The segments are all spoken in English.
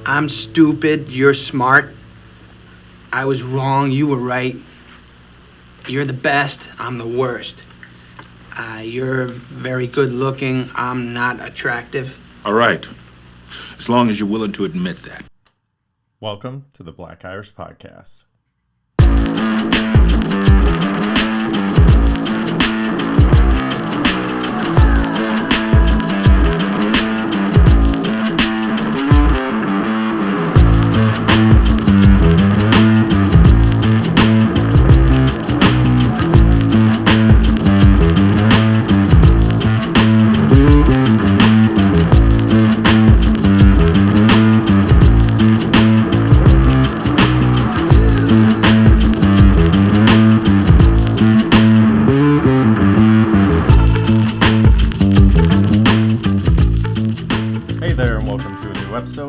I'm stupid, you're smart. I was wrong, you were right. You're the best, I'm the worst. You're very good looking, I'm not attractive. All right. As long as you're willing to admit that. Welcome to the Black Irish Podcast.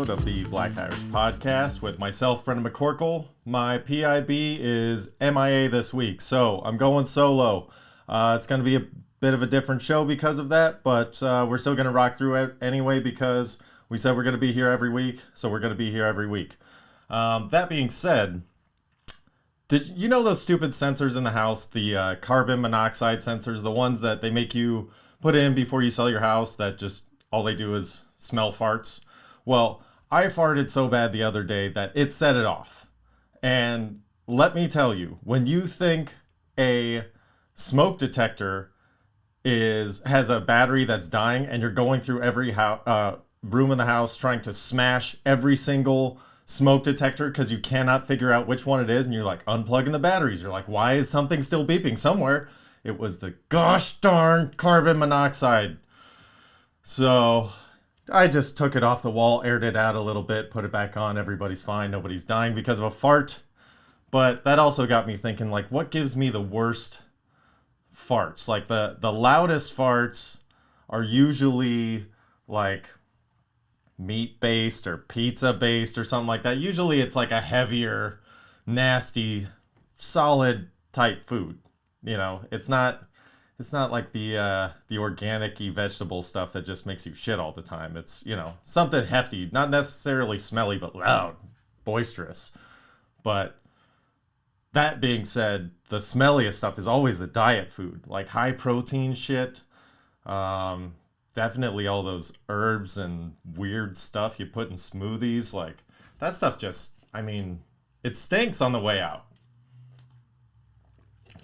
Of the Black Irish Podcast with myself, Brendan McCorkle. My PIB is MIA this week, so I'm going solo. It's going to be a bit of a different show because of that, but we're still going to rock through it anyway because we said we're going to be here every week, so we're going to be here every week. That being said, did you know those stupid sensors in the house, the carbon monoxide sensors, the ones that they make you put in before you sell your house that just all they do is smell farts? Well, I farted so bad the other day that it set it off. And let me tell you, when you think a smoke detector has a battery that's dying and you're going through every room in the house trying to smash every single smoke detector because you cannot figure out which one it is, and you're like unplugging the batteries. You're like, why is something still beeping somewhere? It was the gosh darn carbon monoxide. So I just took it off the wall, aired it out a little bit, put it back on. Everybody's fine. Nobody's dying because of a fart. But that also got me thinking, like, what gives me the worst farts? Like, the loudest farts are usually, like, meat-based or pizza-based or something like that. Usually it's, like, a heavier, nasty, solid type food. You know, it's not like the organic-y vegetable stuff that just makes you shit all the time. It's, you know, something hefty, not necessarily smelly, but loud, boisterous. But that being said, the smelliest stuff is always the diet food, like high protein shit. Definitely all those herbs and weird stuff you put in smoothies. Like, that stuff just, I mean, it stinks on the way out.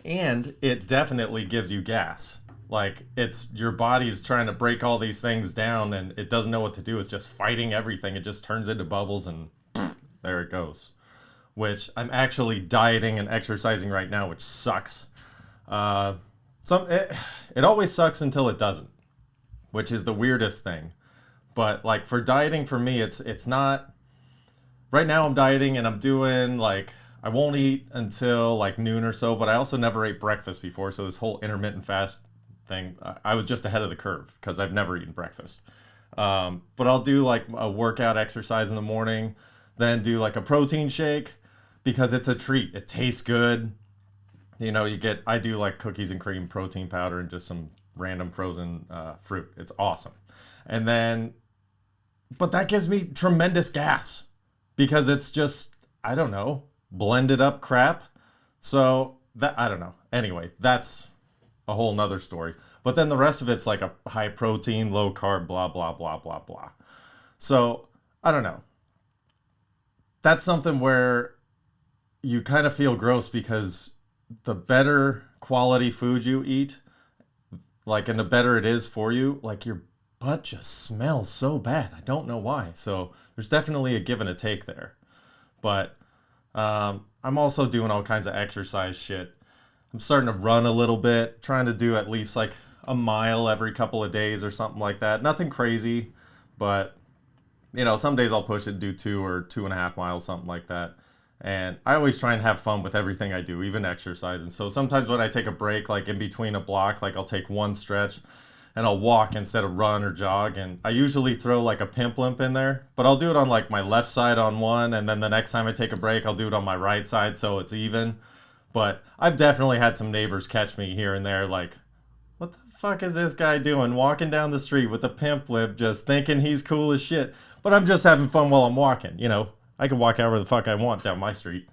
And it definitely gives you gas. Like, it's your body's trying to break all these things down and it doesn't know what to do. It's just fighting everything. It just turns into bubbles and there it goes. Which I'm actually dieting and exercising right now, which sucks. It always sucks until it doesn't, which is the weirdest thing. But like for dieting, for me, it's not. Right now I'm dieting and I'm doing like, I won't eat until like noon or so, but I also never ate breakfast before. So this whole intermittent fast thing, I was just ahead of the curve because I've never eaten breakfast. But I'll do like a workout exercise in the morning, then do like a protein shake because it's a treat. It tastes good. You know, I do like cookies and cream protein powder and just some random frozen fruit. It's awesome. And then, but that gives me tremendous gas because it's just, I don't know, blended up crap. So that, I don't know. Anyway, that's a whole nother story. But then the rest of it's like a high protein, low carb, blah, blah, blah, blah, blah. So I don't know. That's something where you kind of feel gross because the better quality food you eat, like, and the better it is for you, like your butt just smells so bad. I don't know why. So there's definitely a give and a take there. But I'm also doing all kinds of exercise shit. I'm starting to run a little bit, trying to do at least like a mile every couple of days or something like that. Nothing crazy, but you know, some days I'll push it, do 2 or 2.5 miles, something like that. And I always try and have fun with everything I do, even exercise. And so sometimes when I take a break, like in between a block, like I'll take one stretch and I'll walk instead of run or jog. And I usually throw like a pimp limp in there, but I'll do it on like my left side on one, and then the next time I take a break, I'll do it on my right side so it's even. But I've definitely had some neighbors catch me here and there like, what the fuck is this guy doing walking down the street with a pimp limp just thinking he's cool as shit? But I'm just having fun while I'm walking, you know. I can walk however the fuck I want down my street.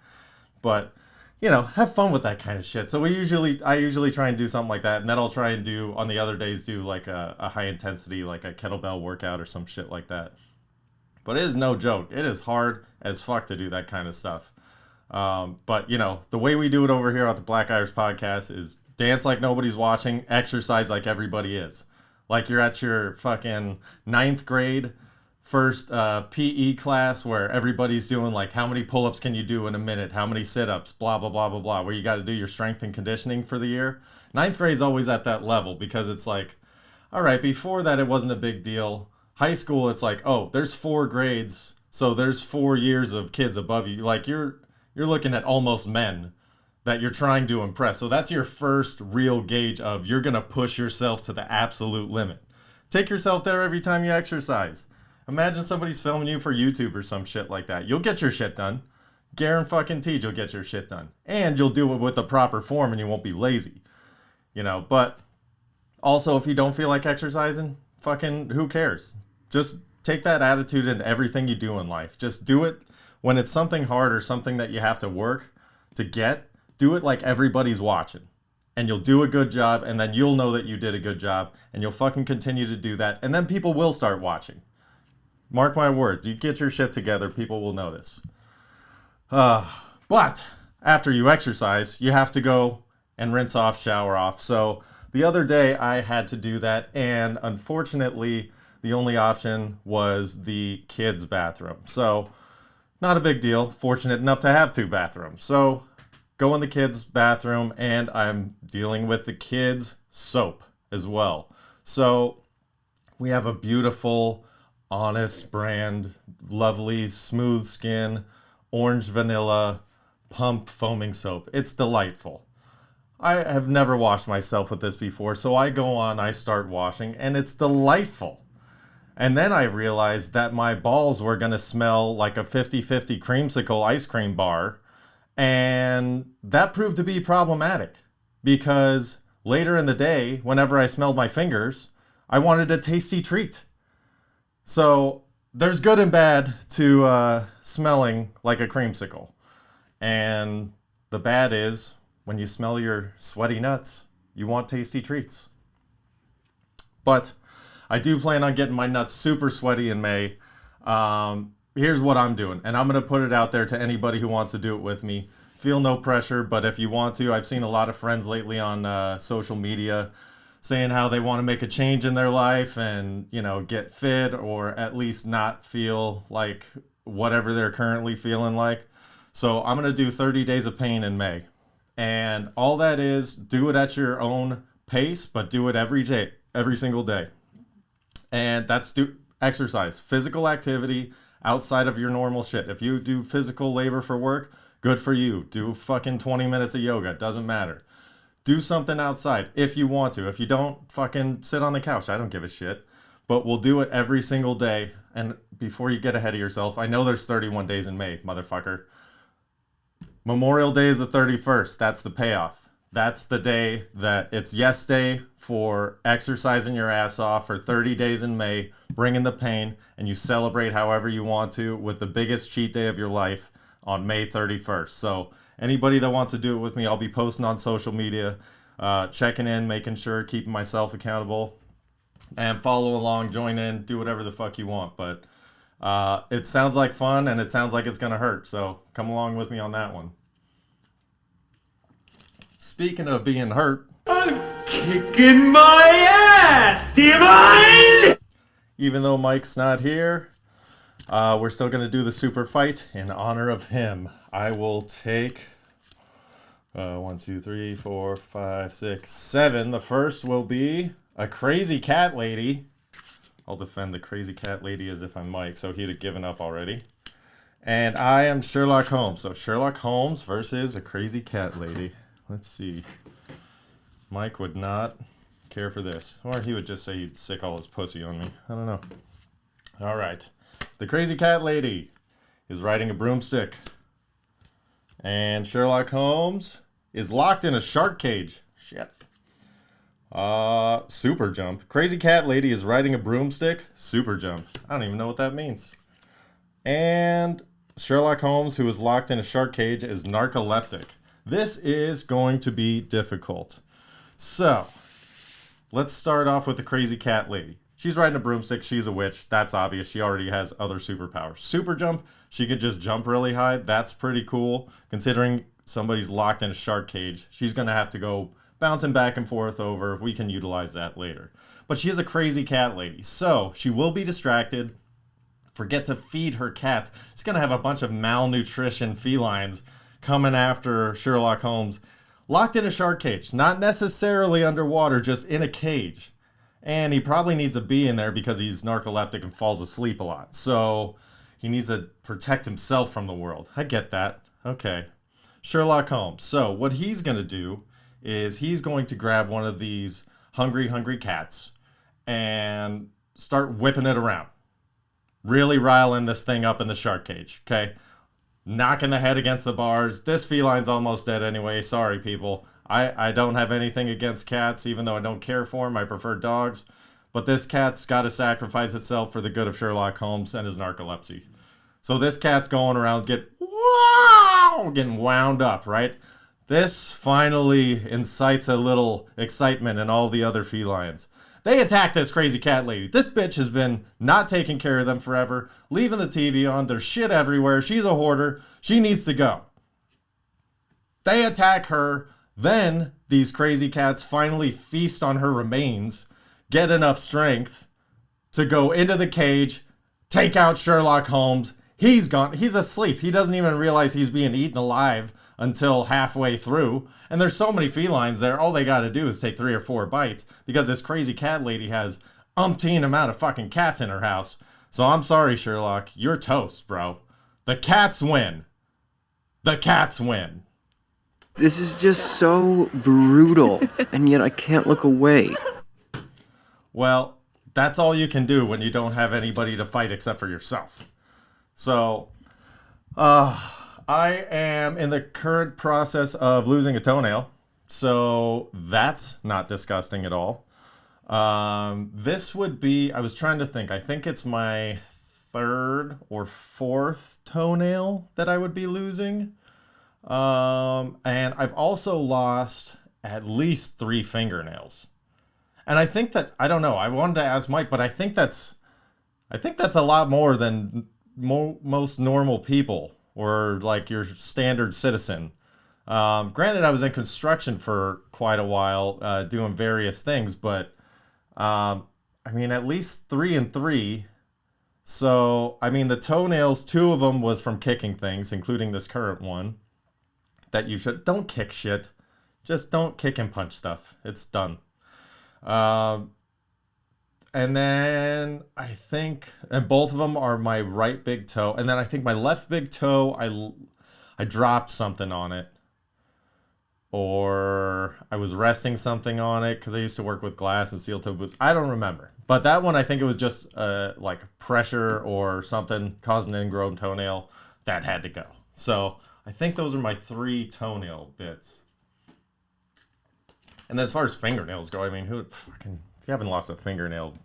But, you know, have fun with that kind of shit. So I usually try and do something like that. And then I'll try and do, on the other days, do like a high intensity, like a kettlebell workout or some shit like that. But it is no joke. It is hard as fuck to do that kind of stuff. But, you know, the way we do it over here at the Black Irish Podcast is dance like nobody's watching, exercise like everybody is. Like you're at your fucking 9th grade first PE class where everybody's doing like how many pull-ups can you do in a minute, how many sit-ups, blah, blah, blah, blah, blah, where you got to do your strength and conditioning for the year. 9th grade's always at that level because it's like, all right, before that it wasn't a big deal. High school, it's like, oh, there's 4 grades, so there's 4 years of kids above you. Like you're looking at almost men that you're trying to impress. So that's your first real gauge of you're going to push yourself to the absolute limit. Take yourself there every time you exercise. Imagine somebody's filming you for YouTube or some shit like that. You'll get your shit done. Guaranteed you'll get your shit done. And you'll do it with the proper form and you won't be lazy. You know, but also if you don't feel like exercising, fucking who cares? Just take that attitude into everything you do in life. Just do it when it's something hard or something that you have to work to get. Do it like everybody's watching. And you'll do a good job and then you'll know that you did a good job and you'll fucking continue to do that and then people will start watching. Mark my words, you get your shit together, people will notice. But after you exercise, you have to go and rinse off, shower off. So the other day I had to do that, and unfortunately, the only option was the kids' bathroom. So not a big deal. Fortunate enough to have 2 bathrooms. So go in the kids' bathroom, and I'm dealing with the kids' soap as well. So we have a beautiful Honest brand, lovely, smooth skin, orange vanilla, pump foaming soap. It's delightful. I have never washed myself with this before, so I go on, I start washing, and it's delightful. And then I realized that my balls were going to smell like a 50-50 creamsicle ice cream bar, and that proved to be problematic because later in the day, whenever I smelled my fingers, I wanted a tasty treat. So there's good and bad to smelling like a creamsicle. And the bad is when you smell your sweaty nuts, you want tasty treats. But I do plan on getting my nuts super sweaty in May. Here's what I'm doing, and I'm going to put it out there to anybody who wants to do it with me. Feel no pressure, but if you want to, I've seen a lot of friends lately on social media saying how they want to make a change in their life and, you know, get fit or at least not feel like whatever they're currently feeling like. So I'm going to do 30 days of pain in May. And all that is, do it at your own pace, but do it every day, every single day. And that's exercise, physical activity outside of your normal shit. If you do physical labor for work, good for you. Do fucking 20 minutes of yoga, doesn't matter. Do something outside if you want to. If you don't, fucking sit on the couch. I don't give a shit. But we'll do it every single day. And before you get ahead of yourself, I know there's 31 days in May, motherfucker. Memorial Day is the 31st. That's the payoff. That's the day that it's yes day for exercising your ass off for 30 days in May, bringing the pain, and you celebrate however you want to with the biggest cheat day of your life on May 31st. So anybody that wants to do it with me, I'll be posting on social media, checking in, making sure, keeping myself accountable, and follow along, join in, do whatever the fuck you want. But it sounds like fun, and it sounds like it's going to hurt. So come along with me on that one. Speaking of being hurt, I'm kicking my ass! Do you mind? Even though Mike's not here, we're still going to do the super fight in honor of him. I will take 1, 2, 3, 4, 5, 6, 7. The first will be a crazy cat lady. I'll defend the crazy cat lady as if I'm Mike, so he'd have given up already. And I am Sherlock Holmes. So Sherlock Holmes versus a crazy cat lady. Let's see. Mike would not care for this. Or he would just say he'd sick all his pussy on me. I don't know. All right. The crazy cat lady is riding a broomstick. And Sherlock Holmes is locked in a shark cage. Shit. Super jump. Crazy cat lady is riding a broomstick. Super jump. I don't even know what that means. And Sherlock Holmes, who is locked in a shark cage, is narcoleptic. This is going to be difficult. So, let's start off with the crazy cat lady. She's riding a broomstick. She's a witch. That's obvious. She already has other superpowers. Super jump. She could just jump really high. That's pretty cool. Considering somebody's locked in a shark cage, she's going to have to go bouncing back and forth over. We can utilize that later. But she is a crazy cat lady. So, she will be distracted. Forget to feed her cat. She's going to have a bunch of malnutrition felines coming after Sherlock Holmes. Locked in a shark cage. Not necessarily underwater, just in a cage. And he probably needs a bee in there because he's narcoleptic and falls asleep a lot. So he needs to protect himself from the world. I get that. Okay. Sherlock Holmes. So what he's going to do is he's going to grab one of these hungry cats and start whipping it around. Really riling this thing up in the shark cage. Okay. Knocking the head against the bars. This feline's almost dead anyway. Sorry, people. I don't have anything against cats, even though I don't care for them. I prefer dogs. But this cat's got to sacrifice itself for the good of Sherlock Holmes and his narcolepsy. So this cat's going around getting wound up, right? This finally incites a little excitement in all the other felines. They attack this crazy cat lady. This bitch has been not taking care of them forever, leaving the TV on. There's shit everywhere. She's a hoarder. She needs to go. They attack her. Then these crazy cats finally feast on her remains, get enough strength to go into the cage, take out Sherlock Holmes. He's gone. He's asleep. He doesn't even realize he's being eaten alive until halfway through. And there's so many felines there. All they got to do is take 3 or 4 bites because this crazy cat lady has umpteen amount of fucking cats in her house. So I'm sorry, Sherlock. You're toast, bro. The cats win. The cats win. This is just so brutal, and yet I can't look away. Well, that's all you can do when you don't have anybody to fight except for yourself. So, I am in the current process of losing a toenail, so that's not disgusting at all. This would be, I was trying to think, I think it's my 3rd or 4th toenail that I would be losing. And I've also lost at least 3 fingernails. And I think that's, I don't know, I wanted to ask Mike, but I think that's a lot more than most normal people or like your standard citizen. Granted, I was in construction for quite a while, doing various things, but, I mean, at least 3 and 3. So, I mean, the toenails, 2 of them was from kicking things, including this current one. That you should, don't kick shit. Just don't kick and punch stuff. It's done. And then I think, and both of them are my right big toe. And then I think my left big toe, I dropped something on it. Or I was resting something on it because I used to work with glass and steel toe boots. I don't remember. But that one, I think it was just like pressure or something causing an ingrown toenail. That had to go. So I think those are my 3 toenail bits. And as far as fingernails go, I mean, if you haven't lost a fingernail,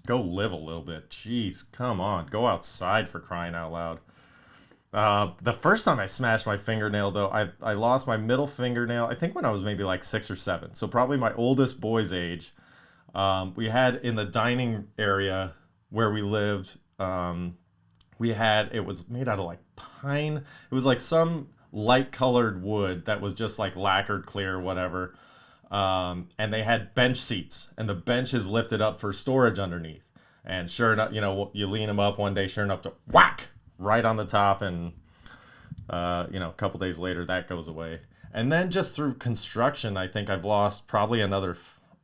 go live a little bit. Jeez, come on. Go outside for crying out loud. The first time I smashed my fingernail, though, I lost my middle fingernail, I think when I was maybe like 6 or 7. So probably my oldest boy's age. We had in the dining area where we lived, it was made out of like pine. It was like some light colored wood that was just like lacquered clear or whatever. And they had bench seats and the bench is lifted up for storage underneath. And sure enough, you lean them up one day, sure enough, to whack right on the top. And, a couple days later that goes away. And then just through construction, I think I've lost probably another,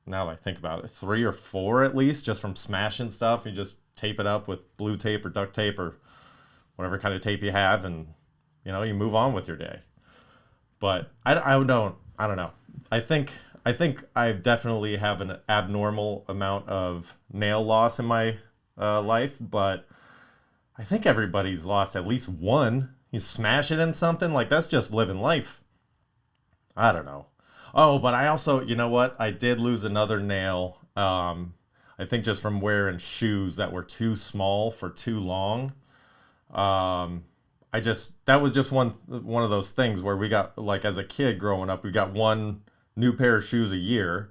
now that I think about it, 3 or 4 at least, just from smashing stuff. You just tape it up with blue tape or duct tape or whatever kind of tape you have, and you move on with your day. But I don't know. I think I definitely have an abnormal amount of nail loss in my life, but I think everybody's lost at least one. You smash it in something, like that's just living life. I don't know. Oh, but I also, you know what? I did lose another nail. I think just from wearing shoes that were too small for too long. That was just one of those things where we got, like, as a kid growing up, we got one new pair of shoes a year,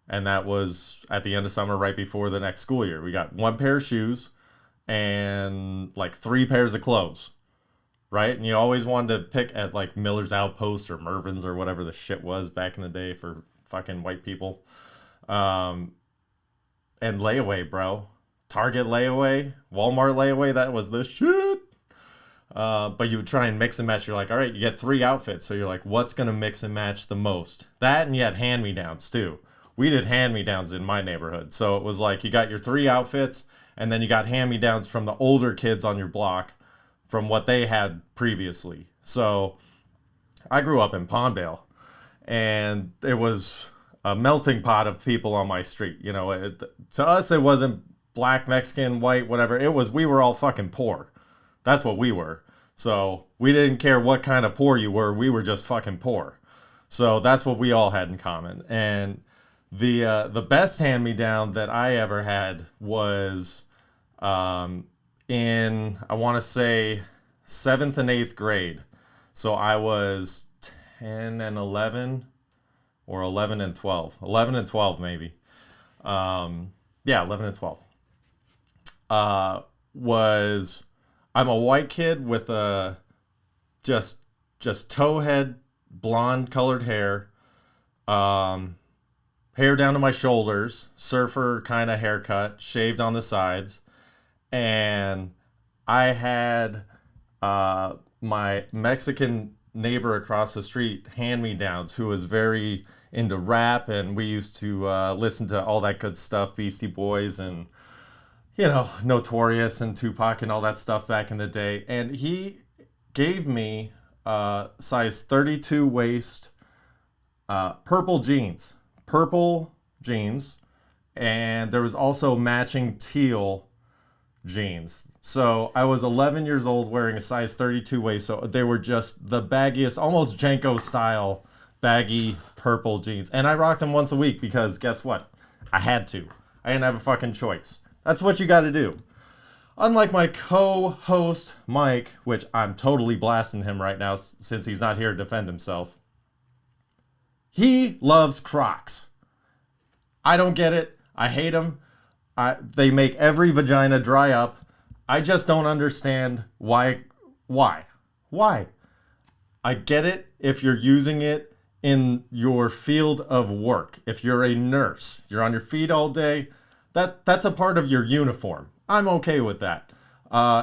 and that was at the end of summer, right before the next school year. We got one pair of shoes and like 3 pairs of clothes, right? And you always wanted to pick at like Miller's Outpost or Mervyn's or whatever the shit was back in the day for fucking white people. And layaway, bro. Target layaway, Walmart layaway, that was the shit. But you would try and mix and match. You're like, all right, you get 3 outfits. So you're like, what's going to mix and match the most? That, and you had hand-me-downs too. We did hand-me-downs in my neighborhood. So it was like you got your 3 outfits, and then you got hand-me-downs from the older kids on your block from what they had previously. So I grew up in Palmdale, and it was a melting pot of people on my street. You know, to us, it wasn't black, Mexican, white, whatever. It was, we were all fucking poor. That's what we were. So we didn't care what kind of poor you were. We were just fucking poor. So that's what we all had in common. And the best hand-me-down that I ever had was in, I want to say, 7th and 8th grade. So I was 10 and 11, or 11 and 12. 11 and 12, maybe. Yeah, 11 and 12. I'm a white kid with a just towhead, blonde colored hair, hair down to my shoulders, surfer kind of haircut, shaved on the sides, and I had my Mexican neighbor across the street hand-me-downs who was very into rap, and we used to listen to all that good stuff, Beastie Boys and, you know, Notorious and Tupac and all that stuff back in the day. And he gave me size 32 waist purple jeans, and there was also matching teal jeans. So I was 11 years old wearing a size 32 waist, so they were just the baggiest, almost Jenko style baggy purple jeans. And I rocked them once a week because guess what? I had to. I didn't have a fucking choice. That's what you got to do. Unlike my co-host, Mike, which I'm totally blasting him right now since he's not here to defend himself, he loves Crocs. I don't get it. I hate them. They make every vagina dry up. I just don't understand why. I get it if you're using it in your field of work. If you're a nurse, you're on your feet all day, that's a part of your uniform. I'm okay with that.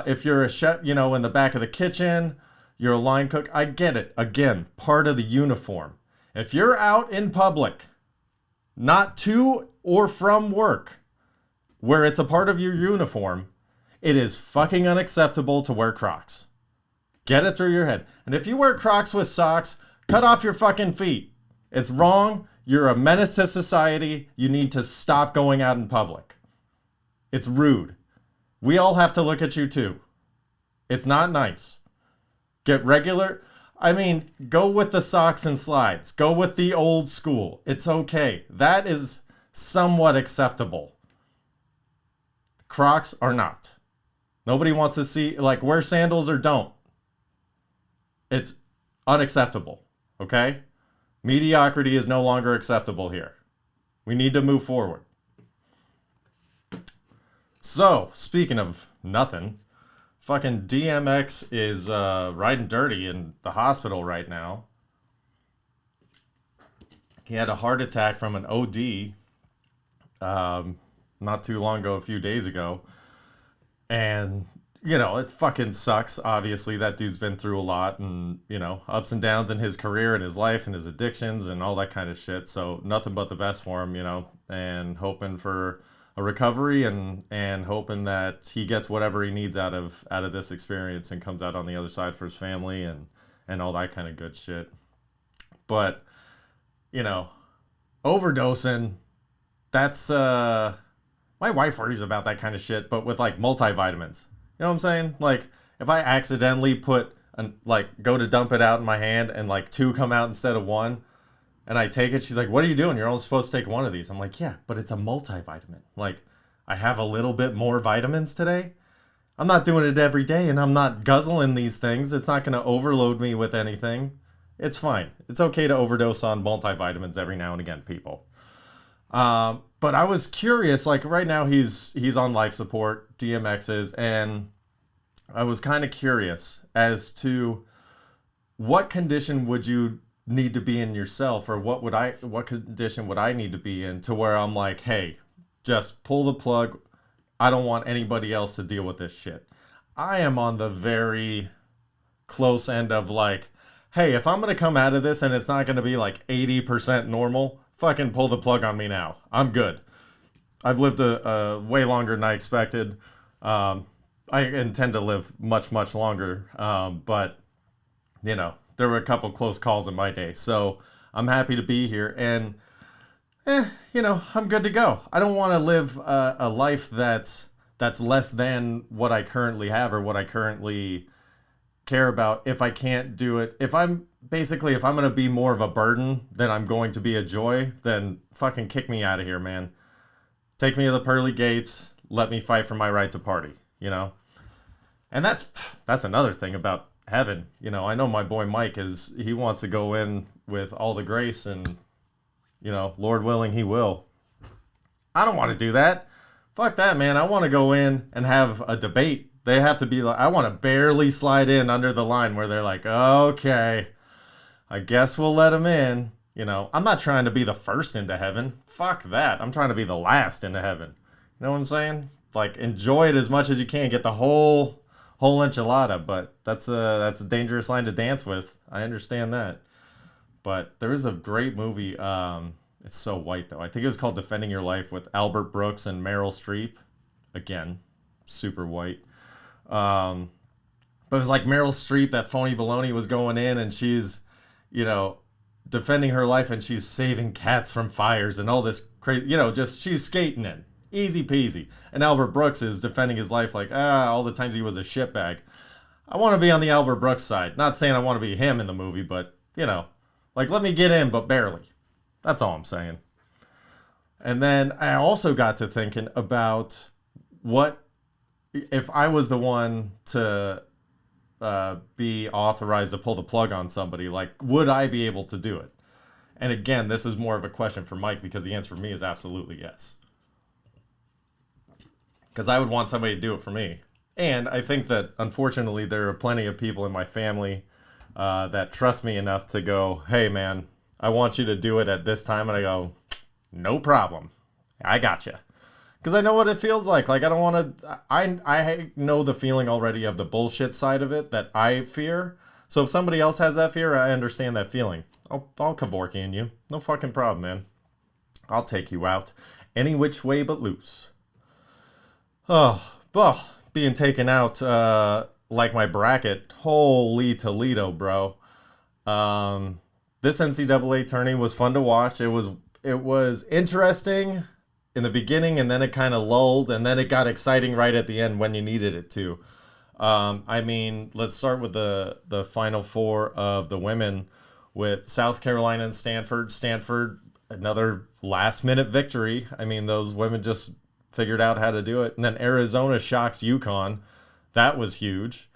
If you're a chef, you know, in the back of the kitchen, you're a line cook, I get it. Again, part of the uniform. If you're out in public, not to or from work, where it's a part of your uniform, it is fucking unacceptable to wear Crocs. Get it through your head. And if you wear Crocs with socks, cut off your fucking feet. It's wrong. You're a menace to society. You need to stop going out in public. It's rude. We all have to look at you too. It's not nice. Get regular. I mean, go with the socks and slides. Go with the old school. It's okay. That is somewhat acceptable. Crocs are not. Nobody wants to see, like, wear sandals or don't. It's unacceptable, okay? Mediocrity is no longer acceptable here. We need to move forward. So, speaking of nothing, fucking DMX is riding dirty in the hospital right now. He had a heart attack from an OD not too long ago, a few days ago. And, you know, it fucking sucks. Obviously, that dude's been through a lot and, you know, ups and downs in his career and his life and his addictions and all that kind of shit. So nothing but the best for him, you know, and hoping for a recovery and hoping that he gets whatever he needs out of this experience and comes out on the other side for his family and all that kind of good shit. But, you know, overdosing, that's my wife worries about that kind of shit, but with like multivitamins. You know what I'm saying? Like, if I accidentally go to dump it out in my hand and like 2 come out instead of 1, And I take it. She's like, what are you doing? You're only supposed to take one of these. I'm like, yeah, but it's a multivitamin. Like, I have a little bit more vitamins today. I'm not doing it every day, and I'm not guzzling these things. It's not going to overload me with anything. It's fine. It's okay to overdose on multivitamins every now and again, people. But I was curious, like right now he's on life support, DMX is, and I was kind of curious as to what condition would you need to be in yourself, or what condition would I need to be in to where I'm like, hey, just pull the plug. I don't want anybody else to deal with this shit. I am on the very close end of like, hey, if I'm going to come out of this and it's not going to be like 80% normal, fucking pull the plug on me now. I'm good. I've lived a way longer than I expected. I intend to live much, much longer. But, you know, there were a couple close calls in my day. So I'm happy to be here. And, you know, I'm good to go. I don't want to live a life that's less than what I currently have or what I currently care about if I can't do it. If I'm going to be more of a burden than I'm going to be a joy, then fucking kick me out of here, man. Take me to the pearly gates. Let me fight for my right to party, you know? And that's another thing about heaven. You know, I know my boy Mike he wants to go in with all the grace and, you know, Lord willing, he will. I don't want to do that. Fuck that, man. I want to go in and have a debate. They have to be like, I want to barely slide in under the line where they're like, okay, I guess we'll let him in. You know, I'm not trying to be the first into heaven. Fuck that. I'm trying to be the last into heaven. You know what I'm saying? Like, enjoy it as much as you can. Get the whole enchilada, but that's a dangerous line to dance with. I understand that. But there is a great movie. It's so white, though. I think it was called Defending Your Life with Albert Brooks and Meryl Streep. Again, super white. But it was like Meryl Streep, that phony baloney, was going in and she's, you know, defending her life and she's saving cats from fires and all this crazy, you know, just she's skating in. Easy peasy. And Albert Brooks is defending his life like, all the times he was a shitbag. I want to be on the Albert Brooks side. Not saying I want to be him in the movie, but, you know, like, let me get in, but barely. That's all I'm saying. And then I also got to thinking about what if I was the one to be authorized to pull the plug on somebody, like, would I be able to do it? And again, this is more of a question for Mike because the answer for me is absolutely yes. Because I would want somebody to do it for me. And I think that, unfortunately, there are plenty of people in my family that trust me enough to go, hey, man, I want you to do it at this time. And I go, no problem. I got you. Because I know what it feels like. Like, I don't want to... I know the feeling already of the bullshit side of it that I fear. So if somebody else has that fear, I understand that feeling. I'll Kevorkian you. No fucking problem, man. I'll take you out. Any which way but loose. Oh, being taken out like my bracket. Holy Toledo, bro. This NCAA tourney was fun to watch. It was interesting in the beginning, and then it kind of lulled, and then it got exciting right at the end when you needed it to. I mean, let's start with the Final Four of the women with South Carolina and Stanford. Stanford, another last-minute victory. I mean, those women just figured out how to do it. And then Arizona shocks UConn. That was huge.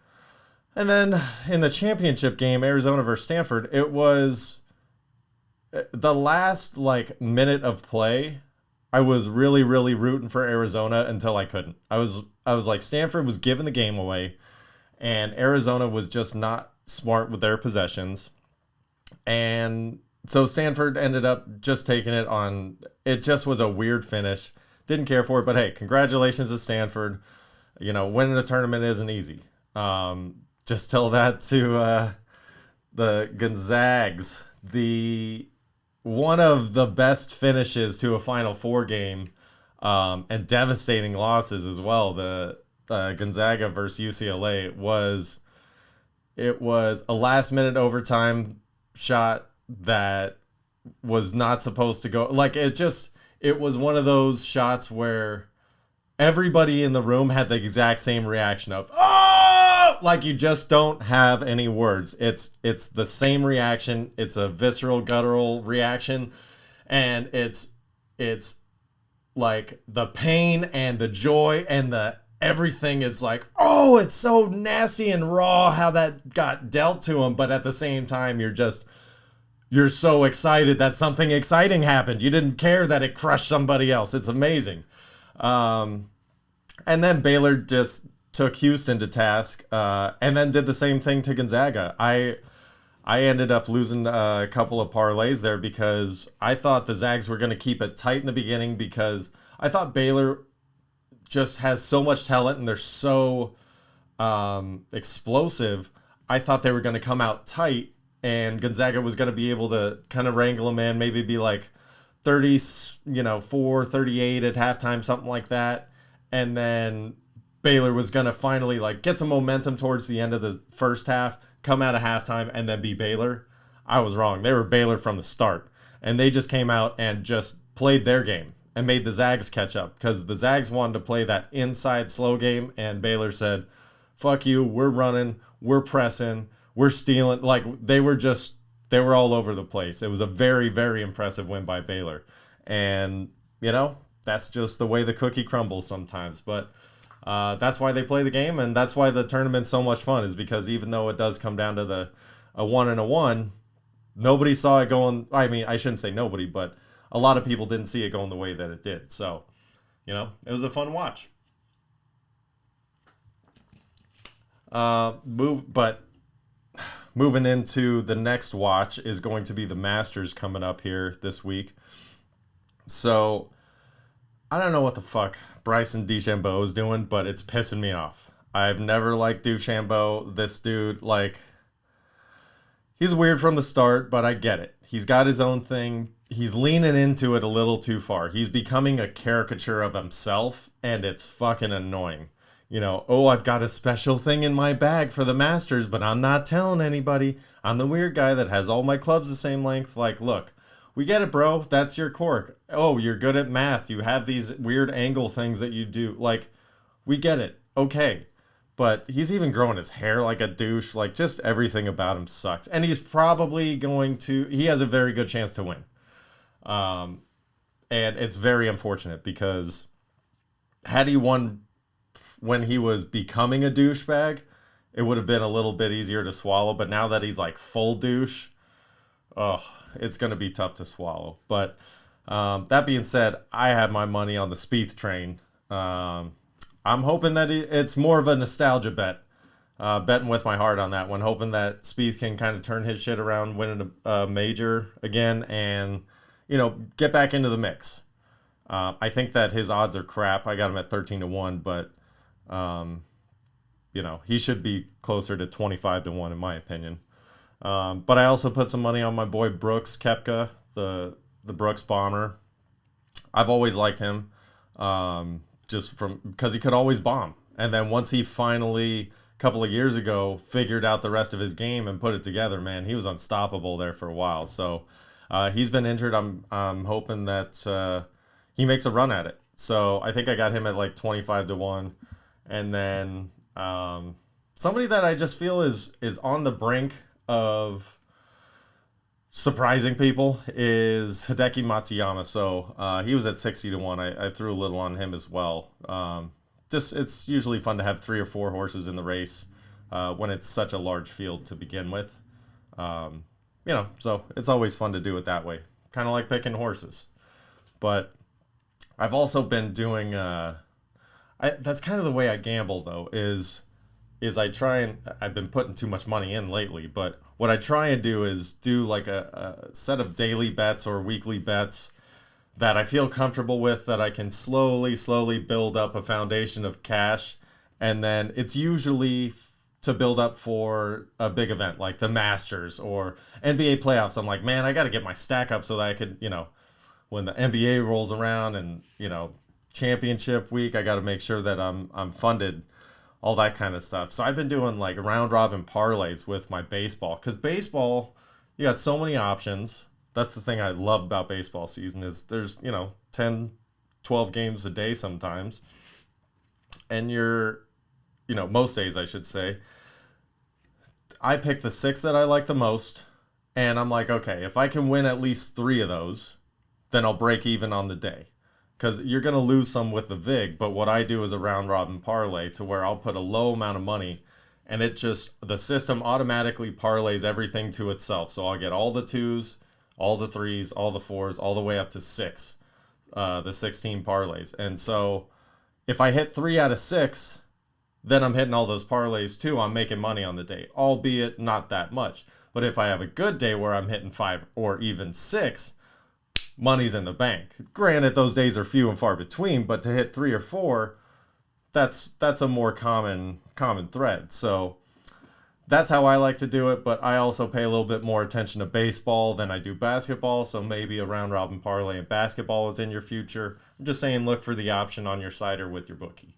And then in the championship game, Arizona versus Stanford, it was the last, like, minute of play. I was really, really rooting for Arizona until I couldn't. I was like, Stanford was giving the game away, and Arizona was just not smart with their possessions. And so Stanford ended up just taking it on. It just was a weird finish. Didn't care for it, but hey, congratulations to Stanford. You know, winning a tournament isn't easy. Just tell that to the Gonzags. One of the best finishes to a Final Four game, and devastating losses as well. The Gonzaga versus UCLA it was a last minute overtime shot that was not supposed to go. Like, it was one of those shots where everybody in the room had the exact same reaction of, oh! like you just don't have any words. It's the same reaction. It's a visceral, guttural reaction, and it's like the pain and the joy and the everything is like, oh, it's so nasty and raw how that got dealt to him. But at the same time, you're so excited that something exciting happened. You didn't care that it crushed somebody else. It's amazing. And then Baylor just took Houston to task, and then did the same thing to Gonzaga. I ended up losing a couple of parlays there because I thought the Zags were going to keep it tight in the beginning because I thought Baylor just has so much talent and they're so explosive. I thought they were going to come out tight and Gonzaga was going to be able to kind of wrangle them in, maybe be like 34, 38 at halftime, something like that. And then Baylor was going to finally like get some momentum towards the end of the first half, come out of halftime, and then be Baylor. I was wrong. They were Baylor from the start. And they just came out and just played their game and made the Zags catch up because the Zags wanted to play that inside slow game, and Baylor said, fuck you, we're running, we're pressing, we're stealing. Like, they were all over the place. It was a very, very impressive win by Baylor. And, that's just the way the cookie crumbles sometimes. But that's why they play the game, and that's why the tournament's so much fun, is because even though it does come down to a 1-1, nobody saw it going. I mean, I shouldn't say nobody, but a lot of people didn't see it going the way that it did. So, it was a fun watch. Moving into the next watch is going to be the Masters coming up here this week. So, I don't know what the fuck Bryson DeChambeau is doing, but it's pissing me off. I've never liked DeChambeau. This dude, he's weird from the start, but I get it. He's got his own thing. He's leaning into it a little too far. He's becoming a caricature of himself, and it's fucking annoying. I've got a special thing in my bag for the Masters, but I'm not telling anybody. I'm the weird guy that has all my clubs the same length. Like, look. We get it, bro. That's your quirk. Oh, you're good at math. You have these weird angle things that you do. We get it. Okay. But he's even growing his hair like a douche. Just everything about him sucks. And he's probably he has a very good chance to win. And it's very unfortunate because had he won when he was becoming a douchebag, it would have been a little bit easier to swallow. But now that he's full douche, it's going to be tough to swallow. But that being said, I have my money on the Spieth train. I'm hoping that it's more of a nostalgia bet. Betting with my heart on that one. Hoping that Spieth can kind of turn his shit around, win a major again, and, get back into the mix. I think that his odds are crap. I got him at 13-1, but, he should be closer to 25-1 in my opinion. But I also put some money on my boy Brooks Koepka, the Brooks bomber. I've always liked him, because he could always bomb. And then once he finally, a couple of years ago, figured out the rest of his game and put it together, man, he was unstoppable there for a while. So he's been injured. I'm hoping that he makes a run at it. So I think I got him at 25-1, and then somebody that I just feel is on the brink of surprising people is Hideki Matsuyama. So he was at 60-1. I threw a little on him as well. It's usually fun to have 3 or 4 horses in the race when it's such a large field to begin with. So it's always fun to do it that way. Kind of like picking horses. But I've also been doing, that's kind of the way I gamble though, is I've been putting too much money in lately, but what I try and do is do a set of daily bets or weekly bets that I feel comfortable with, that I can slowly build up a foundation of cash. And then it's usually to build up for a big event like the Masters or NBA playoffs. I'm like, man, I got to get my stack up so that I could, when the NBA rolls around and, championship week, I got to make sure that I'm funded, all that kind of stuff. So I've been doing round robin parlays with my baseball, because baseball, you got so many options. That's the thing I love about baseball season is there's, 10, 12 games a day sometimes. And you're, most days I should say. I pick the 6 that I like the most, and I'm like, okay, if I can win at least 3 of those, then I'll break even on the day. Because you're going to lose some with the VIG, but what I do is a round robin parlay to where I'll put a low amount of money, and the system automatically parlays everything to itself. So I'll get all the 2s, all the 3s, all the 4s, all the way up to 6, the 16 parlays. And so if I hit 3 out of 6, then I'm hitting all those parlays too. I'm making money on the day, albeit not that much. But if I have a good day where I'm hitting 5 or even 6, money's in the bank. Granted, those days are few and far between, but to hit 3 or 4, that's a more common thread. So that's how I like to do it, but I also pay a little bit more attention to baseball than I do basketball, so maybe a round robin parlay in basketball is in your future. I'm just saying look for the option on your side or with your bookie.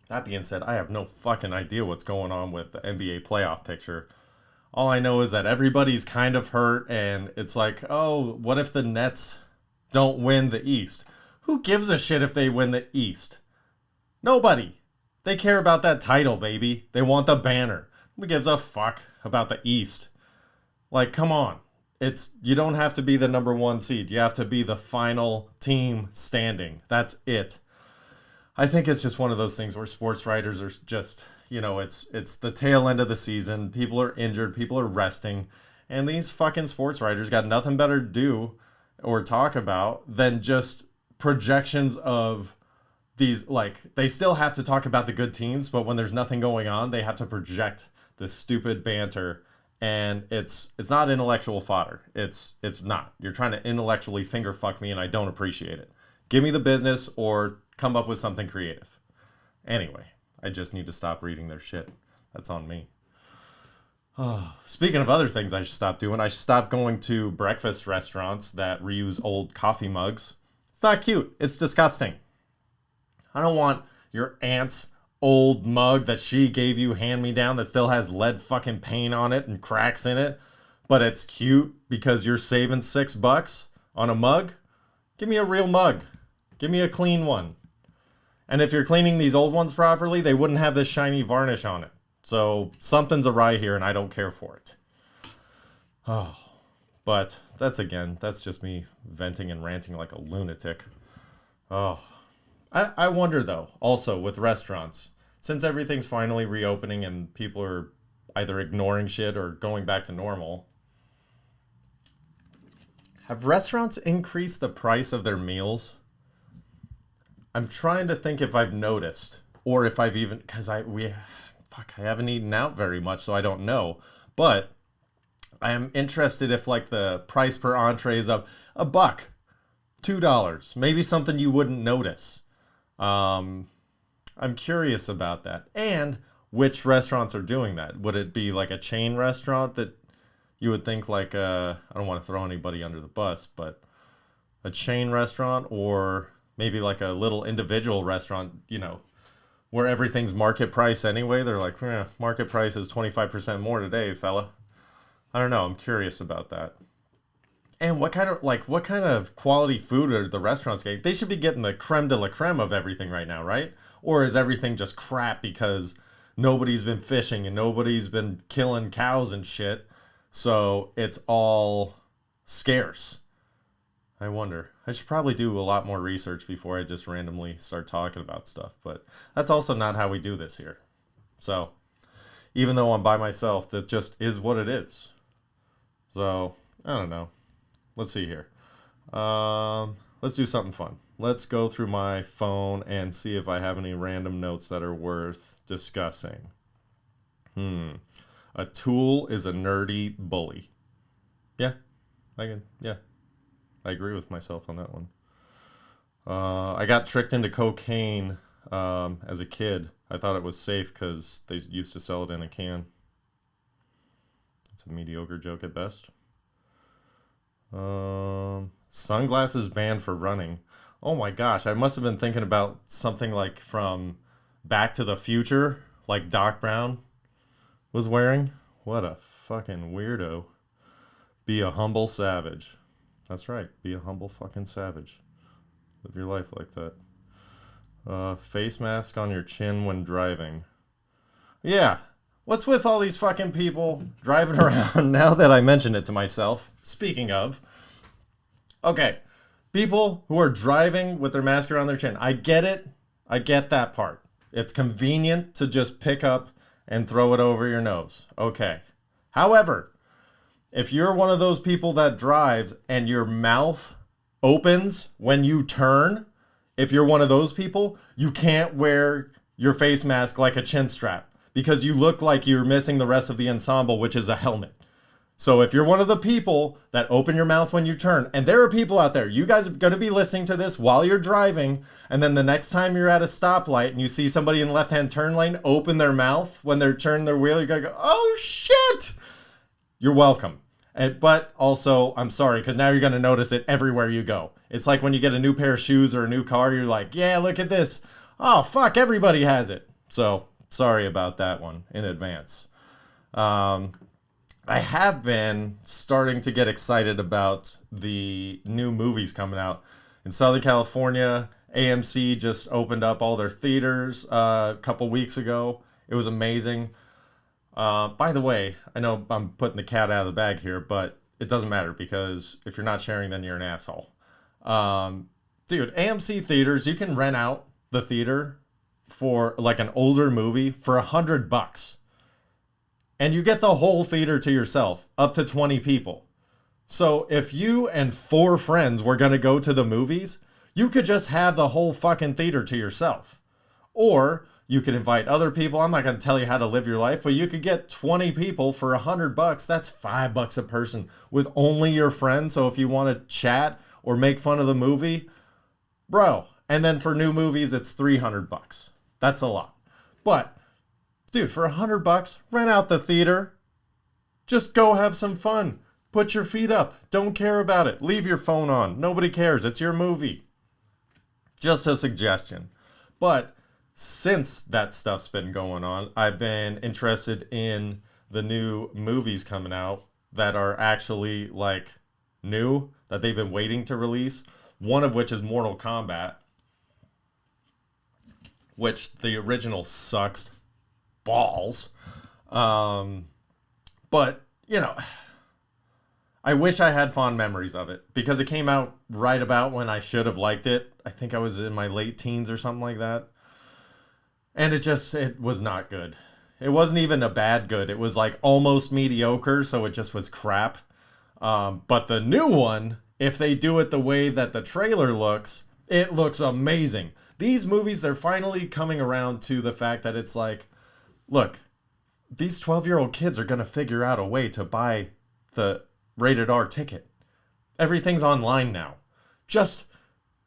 That being said, I have no fucking idea what's going on with the NBA playoff picture. All I know is that everybody's kind of hurt, and it's like, oh, what if the Nets don't win the East? Who gives a shit if they win the East? Nobody. They care about that title, baby. They want the banner. Who gives a fuck about the East? Like, come on. You don't have to be the number 1 seed. You have to be the final team standing. That's it. I think it's just one of those things where sports writers are just, it's the tail end of the season. People are injured. People are resting. And these fucking sports writers got nothing better to do or talk about than just projections of these, like, they still have to talk about the good teams, but when there's nothing going on, they have to project this stupid banter. And it's not intellectual fodder. It's not. You're trying to intellectually finger fuck me, and I don't appreciate it. Give me the business or come up with something creative. Anyway, I just need to stop reading their shit. That's on me. Speaking of other things I should stop doing, I should stop going to breakfast restaurants that reuse old coffee mugs. It's not cute. It's disgusting. I don't want your aunt's old mug that she gave you hand-me-down that still has lead fucking paint on it and cracks in it, but it's cute because you're saving $6 on a mug. Give me a real mug. Give me a clean one. And if you're cleaning these old ones properly, they wouldn't have this shiny varnish on it. So something's awry here and I don't care for it. Oh, but that's just me venting and ranting like a lunatic. Oh, I wonder though, also with restaurants, since everything's finally reopening and people are either ignoring shit or going back to normal, have restaurants increased the price of their meals? I'm trying to think if I've noticed, or if I've even, because I haven't eaten out very much, so I don't know. But I am interested if like the price per entree is up $1, $2, maybe something you wouldn't notice. I'm curious about that, and which restaurants are doing that. Would it be like a chain restaurant that you would think like I don't want to throw anybody under the bus, but a chain restaurant, or maybe like a little individual restaurant, where everything's market price anyway. They're like, market price is 25% more today, fella. I don't know. I'm curious about that. And what kind of quality food are the restaurants getting? They should be getting the creme de la creme of everything right now, right? Or is everything just crap because nobody's been fishing and nobody's been killing cows and shit, so it's all scarce? I wonder. I should probably do a lot more research before I just randomly start talking about stuff, but that's also not how we do this here. So, even though I'm by myself, that just is what it is. So, I don't know. Let's see here. Let's do something fun. Let's go through my phone and see if I have any random notes that are worth discussing. A tool is a nerdy bully. Yeah, I agree with myself on that one. I got tricked into cocaine as a kid. I thought it was safe because they used to sell it in a can. It's a mediocre joke at best. Sunglasses banned for running. Oh my gosh, I must have been thinking about something like from Back to the Future, like Doc Brown was wearing. What a fucking weirdo. Be a humble savage. That's right, be a humble fucking savage. Live your life like that. Face mask on your chin when driving. Yeah. What's with all these fucking people driving around now that I mentioned it to myself? Speaking of. Okay. People who are driving with their mask around their chin. I get it. I get that part. It's convenient to just pick up and throw it over your nose. Okay. However, if you're one of those people that drives and your mouth opens when you turn, if you're one of those people, you can't wear your face mask like a chin strap because you look like you're missing the rest of the ensemble, which is a helmet. So if you're one of the people that open your mouth when you turn, and there are people out there, you guys are going to be listening to this while you're driving, and then the next time you're at a stoplight and you see somebody in the left-hand turn lane open their mouth when they're turning their wheel, you're going to go, oh shit! You're welcome. But also, I'm sorry, because now you're going to notice it everywhere you go. It's like when you get a new pair of shoes or a new car, you're like, yeah, look at this. Oh, fuck, everybody has it. So, sorry about that one in advance. I have been starting to get excited about the new movies coming out. In Southern California, AMC just opened up all their theaters a couple weeks ago. It was amazing. By the way, I know I'm putting the cat out of the bag here, but it doesn't matter because if you're not sharing, then you're an asshole. Dude, AMC theaters, you can rent out the theater for like an older movie for $100. And you get the whole theater to yourself, up to 20 people. So if you and 4 friends were going to go to the movies, you could just have the whole fucking theater to yourself. Or you could invite other people. I'm not going to tell you how to live your life, but you could get 20 people for $100. That's $5 a person with only your friends. So if you want to chat or make fun of the movie, bro. And then for new movies, it's $300. That's a lot. But dude, for $100, rent out the theater. Just go have some fun. Put your feet up. Don't care about it. Leave your phone on. Nobody cares. It's your movie. Just a suggestion. But since that stuff's been going on, I've been interested in the new movies coming out that are actually like new, that they've been waiting to release. One of which is Mortal Kombat, which the original sucks balls. But, you know, I wish I had fond memories of it because it came out right about when I should have liked it. I think I was in my late teens or something like that. And it was not good. It wasn't even a bad good. It was like almost mediocre, so it just was crap. But the new one, if they do it the way that the trailer looks, it looks amazing. These movies, they're finally coming around to the fact that it's like, look, these 12-year-old kids are going to figure out a way to buy the rated R ticket. Everything's online now. Just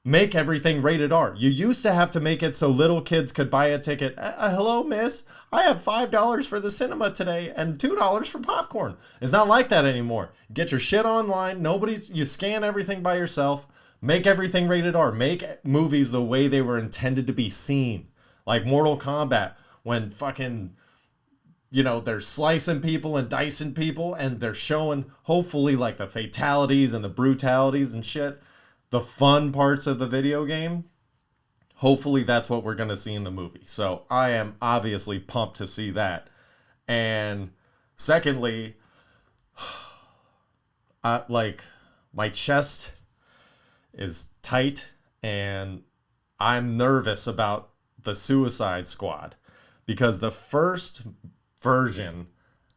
make everything rated R. You used to have to make it so little kids could buy a ticket. Hello, miss. I have $5 for the cinema today and $2 for popcorn. It's not like that anymore. Get your shit online. You scan everything by yourself. Make everything rated R. Make movies the way they were intended to be seen. Like Mortal Kombat, when fucking, you know, they're slicing people and dicing people and they're showing, hopefully, like the fatalities and the brutalities and shit. The fun parts of the video game. Hopefully that's what we're going to see in the movie. So I am obviously pumped to see that. And secondly, like my chest is tight and I'm nervous about the Suicide Squad because the first version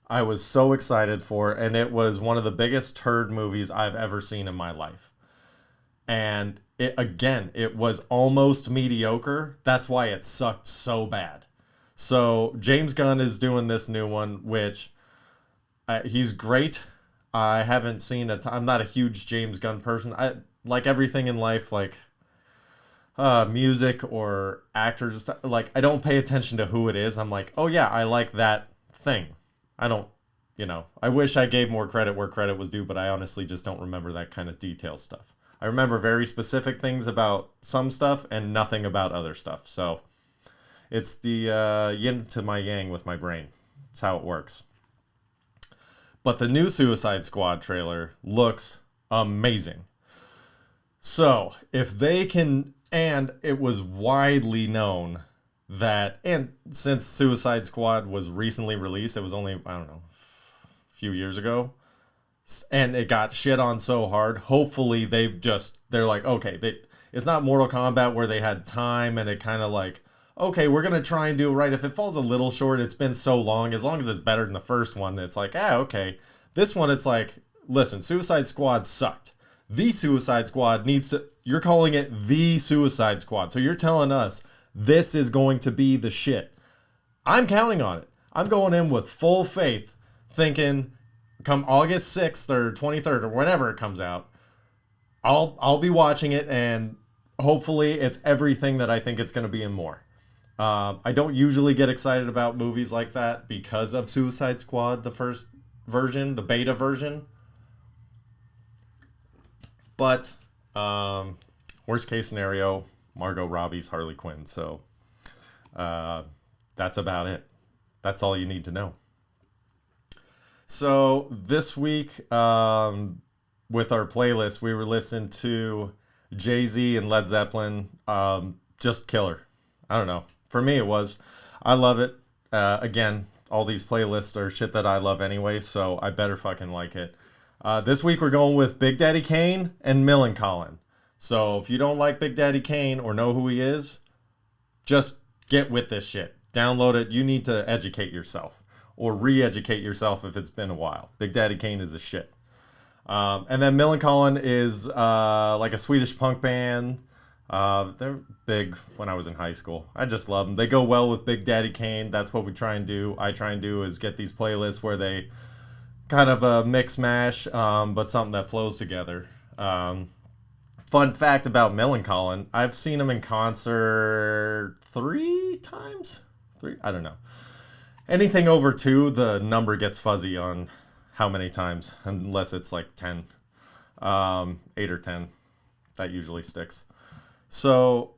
I was so excited for, and it was one of the biggest turd movies I've ever seen in my life. And it was almost mediocre. That's why it sucked so bad. So James Gunn is doing this new one, which he's great. I haven't seen I'm not a huge James Gunn person. I like everything in life, like music or actors. Like I don't pay attention to who it is. I'm like, oh yeah, I like that thing. I don't, I wish I gave more credit where credit was due, but I honestly just don't remember that kind of detail stuff. I remember very specific things about some stuff and nothing about other stuff. So it's the yin to my yang with my brain. That's how it works. But the new Suicide Squad trailer looks amazing. So if they can, and it was widely known that, and since Suicide Squad was recently released, it was only, I don't know, a few years ago, and it got shit on so hard. Hopefully they're like, okay, it's not Mortal Kombat where they had time and it kind of like, okay, we're going to try and do it right. If it falls a little short, it's been so long. As long as it's better than the first one, it's like, okay. This one, it's like, listen, Suicide Squad sucked. The Suicide Squad needs to, you're calling it the Suicide Squad. So you're telling us this is going to be the shit. I'm counting on it. I'm going in with full faith, thinking come August 6th or 23rd or whenever it comes out, I'll be watching it, and hopefully it's everything that I think it's going to be and more. I don't usually get excited about movies like that because of Suicide Squad, the first version, the beta version. But worst case scenario, Margot Robbie's Harley Quinn. So that's about it. That's all you need to know. So this week, with our playlist, we were listening to Jay-Z and Led Zeppelin. Just killer. I don't know. For me, it was. I love it. Again, all these playlists are shit that I love anyway, so I better fucking like it. This week, we're going with Big Daddy Kane and Millencolin. So if you don't like Big Daddy Kane or know who he is, just get with this shit. Download it. You need to educate yourself. Or re-educate yourself if it's been a while. Big Daddy Kane is a shit. And then Millencolin is like a Swedish punk band. They're big when I was in high school. I just love them. They go well with Big Daddy Kane. That's what we try and do. I try and do is get these playlists where they kind of a mix mash, but something that flows together. Fun fact about Millencolin, I've seen him in concert 3 times? 3? I don't know. Anything over 2, the number gets fuzzy on how many times, unless it's like 10. 8 or 10. That usually sticks. So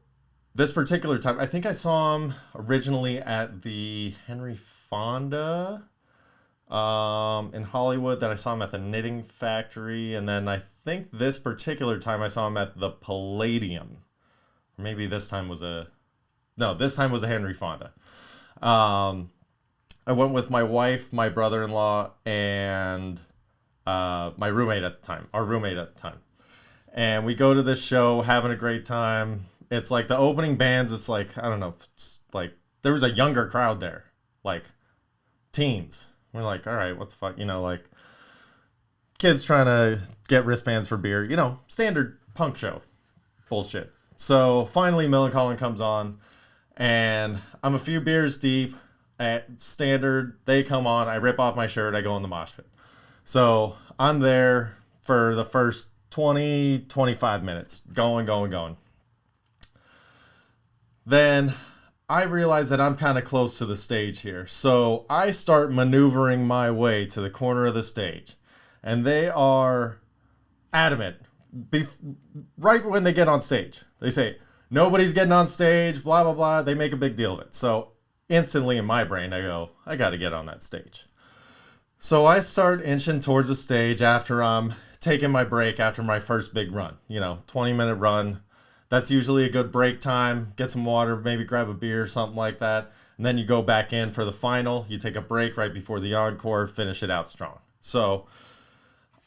this particular time, I think I saw him originally at the Henry Fonda in Hollywood. Then I saw him at the Knitting Factory. And then I think this particular time I saw him at the Palladium. Maybe this time was this time was a Henry Fonda. I went with my wife, my brother-in-law, and my roommate at the time, our roommate at the time. And we go to this show, having a great time. It's like the opening bands, it's like, I don't know, it's like there was a younger crowd there, like teens. We're like, all right, what the fuck, like kids trying to get wristbands for beer, standard punk show bullshit. So finally Millencolin comes on, and I'm a few beers deep. At standard, they come on, I rip off my shirt, I go in the mosh pit. So I'm there for the first 20-25 minutes, going. Then I realize that I'm kind of close to the stage here, so I start maneuvering my way to the corner of the stage, and they are adamant right when they get on stage. They say nobody's getting on stage, blah blah blah. They make a big deal of it. So instantly in my brain, I go, I got to get on that stage. So I start inching towards the stage after I'm taking my break after my first big run, 20-minute run. That's usually a good break time. Get some water, maybe grab a beer, something like that. And then you go back in for the final. You take a break right before the encore, finish it out strong. So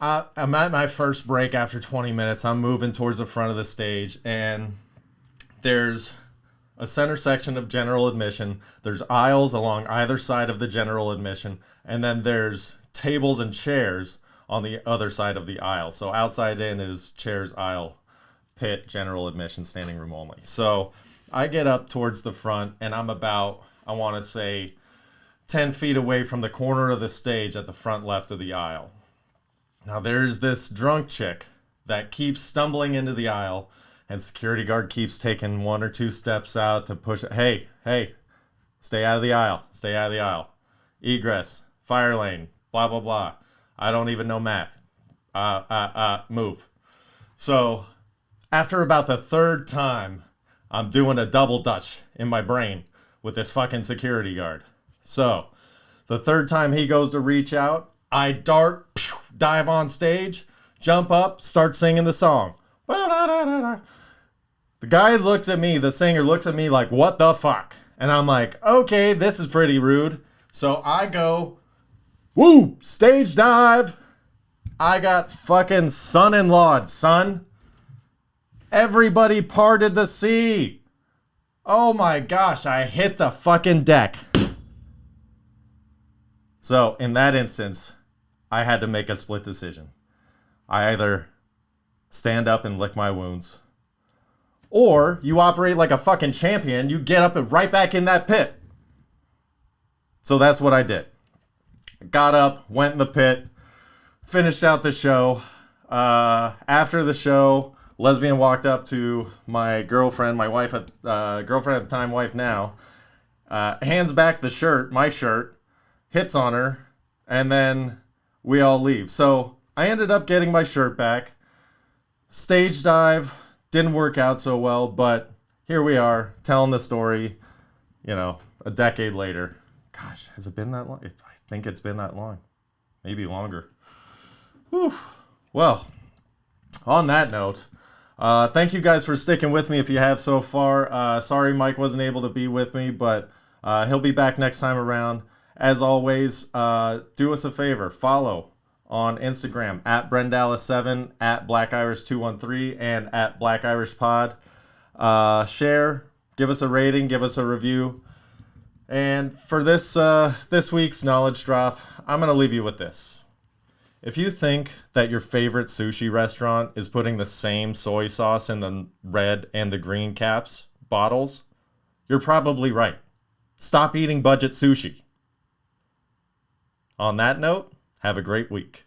I'm at my first break after 20 minutes. I'm moving towards the front of the stage, and there's a center section of general admission. There's aisles along either side of the general admission, and then there's tables and chairs on the other side of the aisle. So outside in is chairs, aisle, pit, general admission, standing room only. So I get up towards the front, and I'm about, I want to say, 10 feet away from the corner of the stage at the front left of the aisle. Now there's this drunk chick that keeps stumbling into the aisle, and security guard keeps taking 1 or 2 steps out to push it. Hey, stay out of the aisle. Stay out of the aisle. Egress, fire lane, blah, blah, blah. I don't even know math. Move. So after about the 3rd time, I'm doing a double dutch in my brain with this fucking security guard. So the 3rd time he goes to reach out, I dive on stage, jump up, start singing the song. The guy looks at me, the singer looks at me like, what the fuck? And I'm like, okay, this is pretty rude. So I go, woo, stage dive. I got fucking son-in-lawed, son. Everybody parted the sea. Oh my gosh, I hit the fucking deck. So in that instance, I had to make a split decision. I either stand up and lick my wounds, or you operate like a fucking champion, you get up and right back in that pit. So that's what I did. I got up, went in the pit, finished out the show. After the show, Lesbian walked up to my girlfriend, my wife, girlfriend at the time, wife now, hands back the shirt, my shirt, hits on her, and then we all leave. So I ended up getting my shirt back. Stage dive didn't work out so well, but here we are telling the story, you know, a decade later. Gosh, has it been that long? I think it's been that long. Maybe longer. Whew. Well, on that note, thank you guys for sticking with me if you have so far. Sorry Mike wasn't able to be with me, but he'll be back next time around. As always, do us a favor. Follow on Instagram at Brendallis7, at BlackIrish213, and at BlackIrishPod. Share, give us a rating, give us a review. And for this week's knowledge drop, I'm going to leave you with this. If you think that your favorite sushi restaurant is putting the same soy sauce in the red and the green caps bottles, you're probably right. Stop eating budget sushi. On that note, have a great week.